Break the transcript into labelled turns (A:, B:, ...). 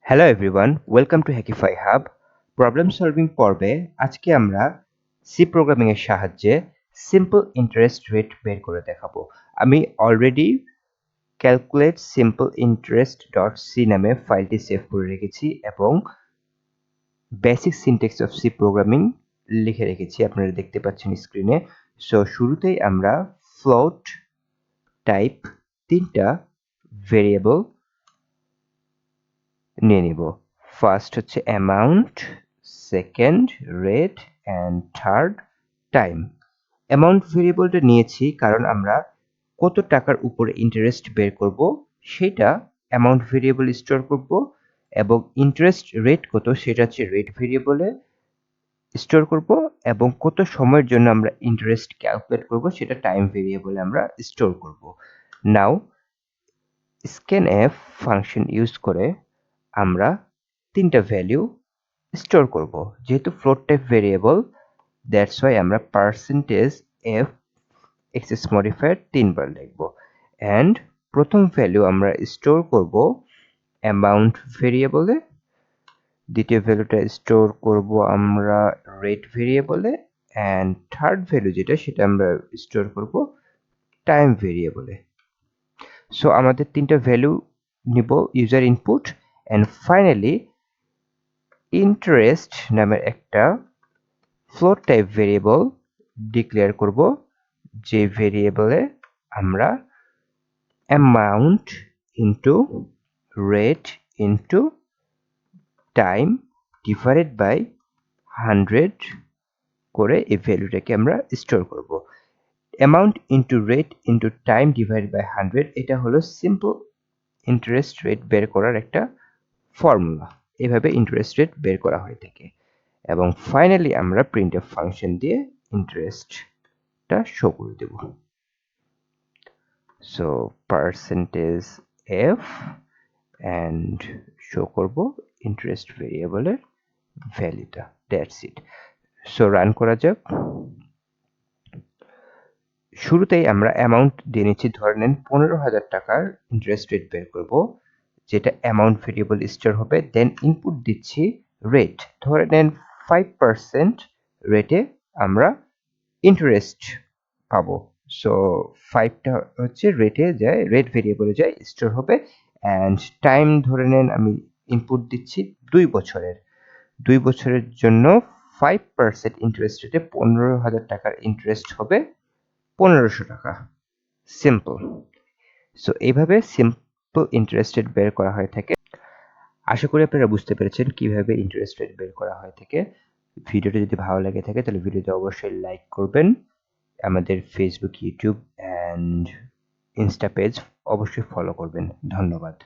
A: Hello everyone, welcome to Hackify hub. Problem solving পর্বে আজকে আমরা সি প্রোগ্রামিং এর সাহায্যে সিম্পল ইন্টারেস্ট রেট বের করে দেখাবো। আমি already calculate simple interest dot c নামে ফাইলটি সেভ করে রেখেছি এবং basic syntax of c programming লিখে রেখেছি, আপনারা দেখতে পাচ্ছেন স্ক্রিনে। সো শুরুতেই আমরা ফ্লোট টাইপ তিনটা ভেরিয়েবল নিয়ে নিব। ফার্স্ট হচ্ছে amount, second rate and third time. Amount ভেরিয়েবলটা নিয়েছি কারণ আমরা কত টাকার উপরে ইন্টারেস্ট বের করব সেটা অ্যামাউন্ট ভেরিয়েবল স্টোর করব, এবং ইন্টারেস্ট রেট কত সেটা হচ্ছে রেট ভেরিয়েবলে স্টোর করব, এবং কত সময়ের জন্য আমরা ইন্টারেস্ট ক্যালকুলেট করব সেটা টাইম ভেরিয়েবলে আমরা স্টোর করব। নাও scanf ফাংশন ইউজ করে আমরা তিনটা ভ্যালু স্টোর করব। যেহেতু float type variable, that's why আমরা পার্সেন্টেজ এফ এক্সেস মডিফায়ার তিনবার লিখব। অ্যান্ড প্রথম ভ্যালু আমরা স্টোর করব অ্যামাউন্ট ভেরিয়েবলে, দ্বিতীয় ভ্যালুটা স্টোর করব আমরা রেট ভেরিয়েবলে, অ্যান্ড থার্ড ভ্যালু যেটা সেটা আমরা স্টোর করব টাইম ভেরিয়েবলে। সো আমাদের তিনটা ভ্যালু নিব user input, and finally interest নামের একটা ফ্লোট টাইপ ভেরিয়েবল ডিক্লেয়ার করব, যে ভেরিয়েবলে আমরা amount into rate into time divided by 100 করে এই ভ্যালুটাকে আমরা স্টোর করব। Amount into rate into time divided by 100 এটা হলো সিম্পল ইন্টারেস্ট রেট বের করার একটা ফর্মুলা। এভাবে ইন্টারেস্ট রেট বের করা হয়ে থাকে, এবং ফাইনালি আমরা প্রিন্টএফ ফাংশন দিয়ে ইন্টারেস্টটা শো করে দেব। So percentage f and show করব ইন্টারেস্ট ভেরিয়েবলের ভ্যালুটা। That's it. সো রান করা যাক। শুরুতেই আমরা অ্যামাউন্ট দিয়ে নিচ্ছি, ধরে নেন 15,000 টাকার ইন্টারেস্ট রেট বের করব, যেটা অ্যামাউন্ট ভেরিয়েবল স্টোর হবে। দেন ইনপুট দিচ্ছি রেট, ধরে নেন 5% রেটে আমরা ইন্টারেস্ট পাবো। সো 5টা হচ্ছে রেটে যায়, রেট ভেরিয়েবলে যায় স্টোর হবে। অ্যান্ড টাইম ধরে নেন আমি ইনপুট দিচ্ছি 2 বছরের, 2 বছরের জন্য 5% ইন্টারেস্ট রেটে 15,000 টাকার ইন্টারেস্ট হবে 1500 টাকা। সিম্পল। সো এইভাবে সিম্পল ইন্টারেস্ট রেট বের করা হয়ে থাকে। আশা করি আপনারা বুঝতে পেরেছেন কিভাবে ইন্টারেস্ট রেট বের করা হয়ে থাকে। ভিডিওটি যদি ভালো লাগে থাকে তাহলে ভিডিওতে অবশ্যই লাইক করবেন, আমাদের Facebook, YouTube and Insta page অবশ্যই ফলো করবেন। ধন্যবাদ।